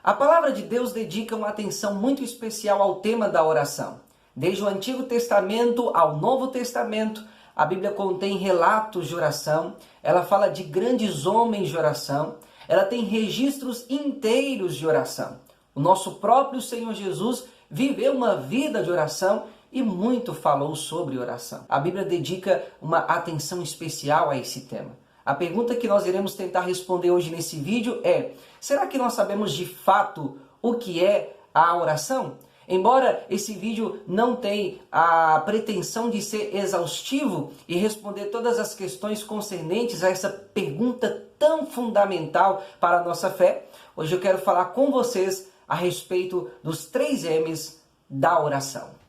A palavra de Deus dedica uma atenção muito especial ao tema da oração. Desde o Antigo Testamento ao Novo Testamento, a Bíblia contém relatos de oração, ela fala de grandes homens de oração, ela tem registros inteiros de oração. O nosso próprio Senhor Jesus viveu uma vida de oração e muito falou sobre oração. A Bíblia dedica uma atenção especial a esse tema. A pergunta que nós iremos tentar responder hoje nesse vídeo é: será que nós sabemos de fato o que é a oração? Embora esse vídeo não tenha a pretensão de ser exaustivo e responder todas as questões concernentes a essa pergunta tão fundamental para a nossa fé, hoje eu quero falar com vocês a respeito dos 3 M's da oração.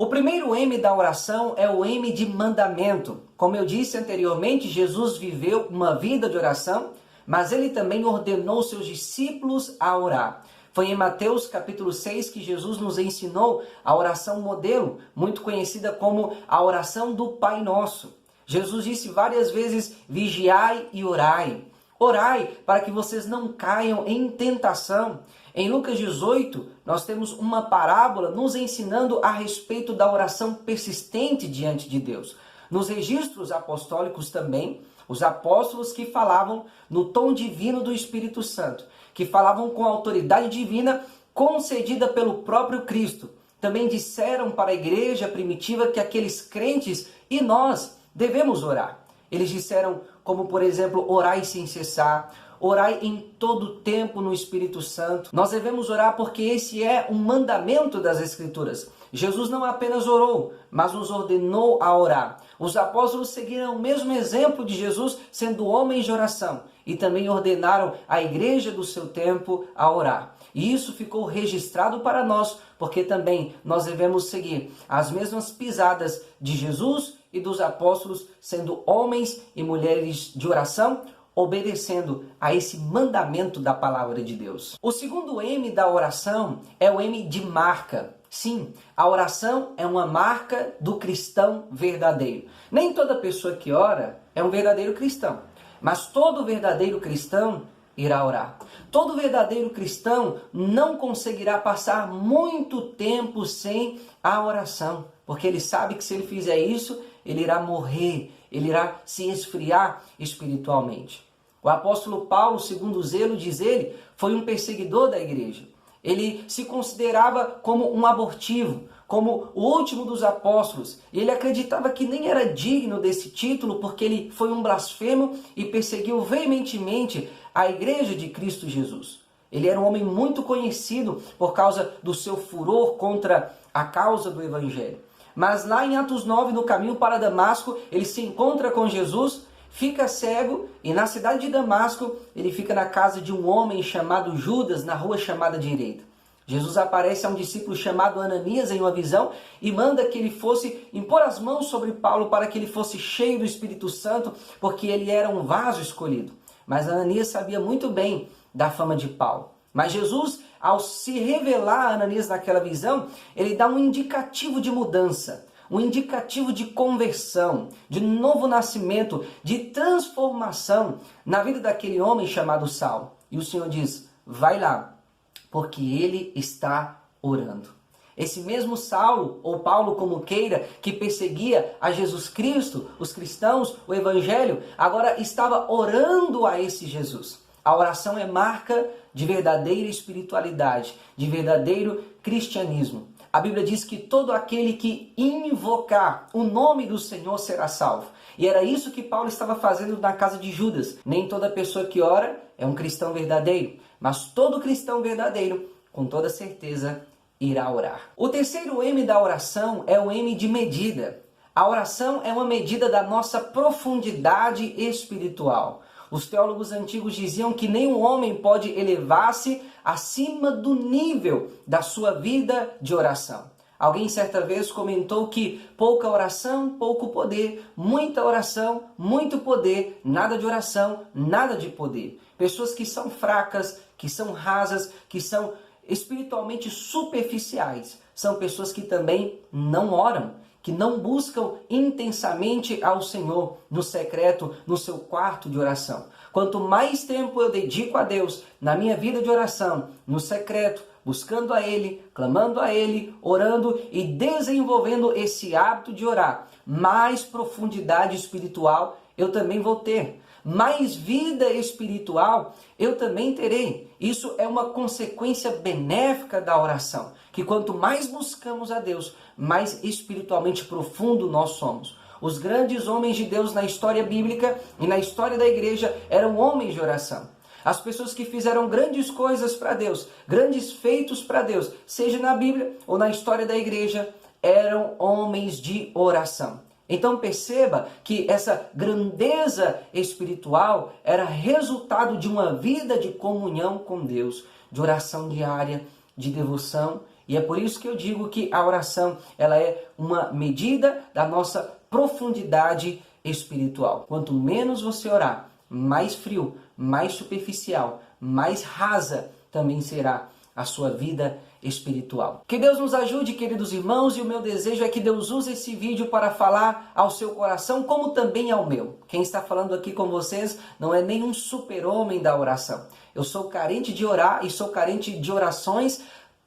O primeiro M da oração é o M de mandamento. Como eu disse anteriormente, Jesus viveu uma vida de oração, mas ele também ordenou seus discípulos a orar. Foi em Mateus capítulo 6 que Jesus nos ensinou a oração modelo, muito conhecida como a oração do Pai Nosso. Jesus disse várias vezes: vigiai e orai. Orai para que vocês não caiam em tentação. Em Lucas 18, nós temos uma parábola nos ensinando a respeito da oração persistente diante de Deus. Nos registros apostólicos também, os apóstolos que falavam no tom divino do Espírito Santo, que falavam com a autoridade divina concedida pelo próprio Cristo, também disseram para a igreja primitiva que aqueles crentes e nós devemos orar. Eles disseram como, por exemplo, orai sem cessar, orai em todo tempo no Espírito Santo. Nós devemos orar porque esse é um mandamento das Escrituras. Jesus não apenas orou, mas nos ordenou a orar. Os apóstolos seguiram o mesmo exemplo de Jesus, sendo homens de oração, e também ordenaram a igreja do seu tempo a orar. E isso ficou registrado para nós, porque também nós devemos seguir as mesmas pisadas de Jesus e dos apóstolos, sendo homens e mulheres de oração, obedecendo a esse mandamento da palavra de Deus. O segundo M da oração é o M de marca. Sim, a oração é uma marca do cristão verdadeiro. Nem toda pessoa que ora é um verdadeiro cristão, mas todo verdadeiro cristão irá orar. Todo verdadeiro cristão não conseguirá passar muito tempo sem a oração, porque ele sabe que se ele fizer isso, ele irá morrer, ele irá se esfriar espiritualmente. O apóstolo Paulo, segundo o zelo, diz ele, foi um perseguidor da igreja. Ele se considerava como um abortivo, como o último dos apóstolos. E ele acreditava que nem era digno desse título porque ele foi um blasfemo e perseguiu veementemente a igreja de Cristo Jesus. Ele era um homem muito conhecido por causa do seu furor contra a causa do evangelho. Mas lá em Atos 9, no caminho para Damasco, ele se encontra com Jesus, fica cego e na cidade de Damasco ele fica na casa de um homem chamado Judas, na rua chamada Direita. Jesus aparece a um discípulo chamado Ananias em uma visão e manda que ele fosse impor as mãos sobre Paulo para que ele fosse cheio do Espírito Santo, porque ele era um vaso escolhido. Mas Ananias sabia muito bem da fama de Paulo. Mas Jesus, ao se revelar a Ananias naquela visão, ele dá um indicativo de mudança, um indicativo de conversão, de novo nascimento, de transformação na vida daquele homem chamado Saulo. E o Senhor diz: vai lá, porque ele está orando. Esse mesmo Saulo, ou Paulo como queira, que perseguia a Jesus Cristo, os cristãos, o Evangelho, agora estava orando a esse Jesus. A oração é marca de verdadeira espiritualidade, de verdadeiro cristianismo. A Bíblia diz que todo aquele que invocar o nome do Senhor será salvo. E era isso que Paulo estava fazendo na casa de Judas. Nem toda pessoa que ora é um cristão verdadeiro, mas todo cristão verdadeiro, com toda certeza, irá orar. O terceiro M da oração é o M de medida. A oração é uma medida da nossa profundidade espiritual. Os teólogos antigos diziam que nenhum homem pode elevar-se acima do nível da sua vida de oração. Alguém certa vez comentou que pouca oração, pouco poder, muita oração, muito poder, nada de oração, nada de poder. Pessoas que são fracas, que são rasas, que são espiritualmente superficiais, são pessoas que também não oram, que não buscam intensamente ao Senhor no secreto, no seu quarto de oração. Quanto mais tempo eu dedico a Deus na minha vida de oração, no secreto, buscando a Ele, clamando a Ele, orando e desenvolvendo esse hábito de orar, mais profundidade espiritual eu também vou ter. Mais vida espiritual eu também terei. Isso é uma consequência benéfica da oração, que quanto mais buscamos a Deus, mais espiritualmente profundo nós somos. Os grandes homens de Deus na história bíblica e na história da igreja eram homens de oração. As pessoas que fizeram grandes coisas para Deus, grandes feitos para Deus, seja na Bíblia ou na história da igreja, eram homens de oração. Então perceba que essa grandeza espiritual era resultado de uma vida de comunhão com Deus, de oração diária, de devoção. E é por isso que eu digo que a oração ela é uma medida da nossa profundidade espiritual. Quanto menos você orar, mais frio, mais superficial, mais rasa também será a sua vida espiritual. Que Deus nos ajude, queridos irmãos, e o meu desejo é que Deus use esse vídeo para falar ao seu coração, como também ao meu. Quem está falando aqui com vocês não é nenhum super-homem da oração. Eu sou carente de orar e sou carente de orações,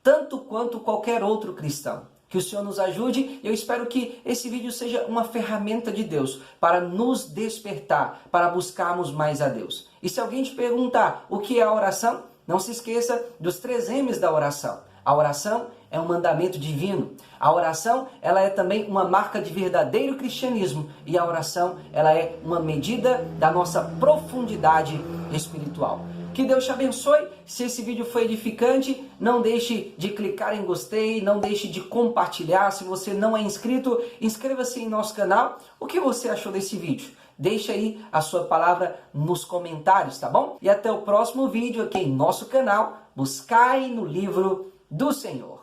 tanto quanto qualquer outro cristão. Que o Senhor nos ajude. Eu espero que esse vídeo seja uma ferramenta de Deus para nos despertar, para buscarmos mais a Deus. E se alguém te perguntar o que é a oração, não se esqueça dos 3 M's da oração. A oração é um mandamento divino. A oração ela é também uma marca de verdadeiro cristianismo. E a oração ela é uma medida da nossa profundidade espiritual. Que Deus te abençoe. Se esse vídeo foi edificante, não deixe de clicar em gostei, não deixe de compartilhar. Se você não é inscrito, inscreva-se em nosso canal. O que você achou desse vídeo? Deixe aí a sua palavra nos comentários, tá bom? E até o próximo vídeo aqui em nosso canal. Buscai no livro do Senhor.